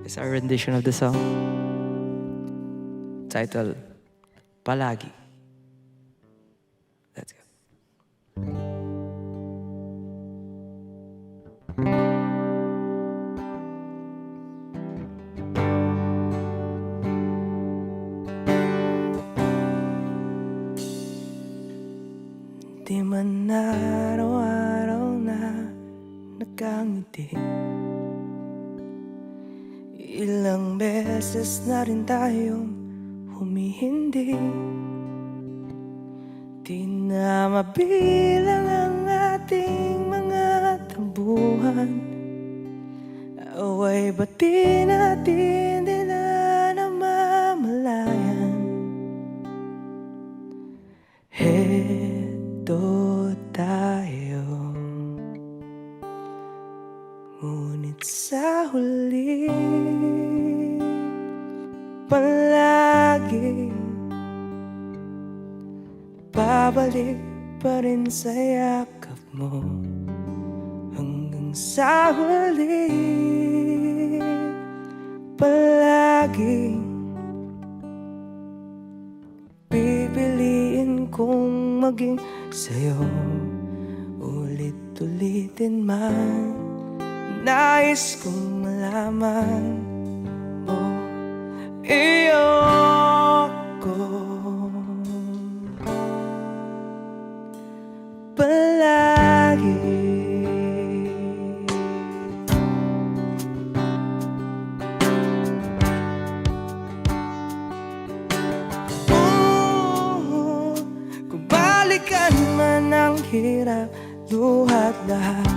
is our rendition of the song titled Palagi. Let's go. Di man araw-araw na nakangiti, ilang beses na rin tayong humihindi. Di na mabilang ang ating mga tambuhan, away bati natin di na namamalayan. Heto tayo, ngunit sa huli palagi babalik pa rin sa yakap mo. Hanggang sa huli palaging pipiliin kong maging sa'yo. Ulit-ulitin man, nais kong malaman mo iyoko palagi. Kung balikan man ang hirap, luhat lahat,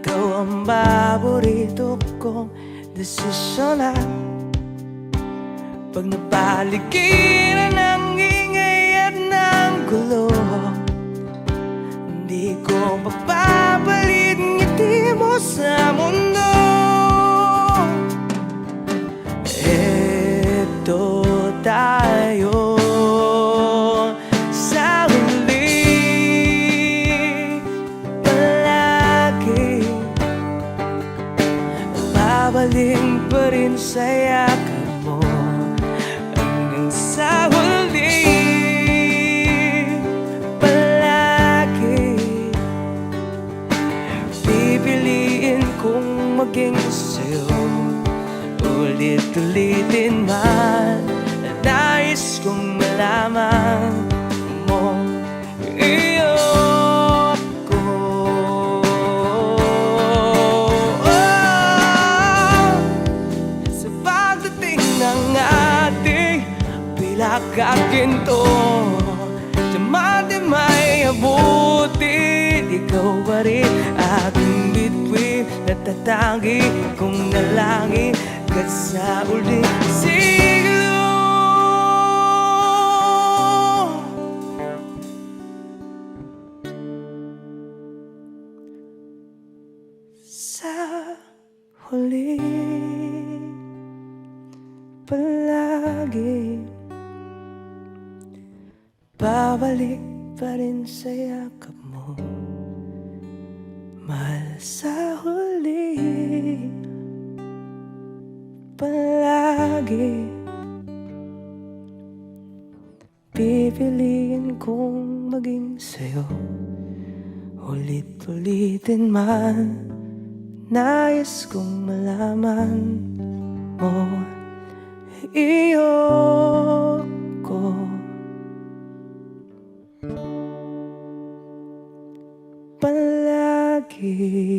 ikaw ang paborito kong desisyonan. Pag napaligiran ng ingay at ng gulo, hindi ko mapapalit ngiti mo sa mundo. Eto tayo sa huli palagi, babalik pa rin sa yakap mo. Hanggang sa huli palagi pipiliin kong maging sa'yo. Ulit-ulitin man, nais kong malaman mo iyoko. Sa pagdating ng ating pilakaginto, di may abutin, ikaw pa rin aking bituin. Natatangi kong nalangin ka sa uling siglo. Sa huli palagi babalik pa rin sa yakap mo. Mahal, sa huli palagi pipiliin kong maging sa'yo. Ulit-ulitin man, nais kong malaman mo iyoko palagi.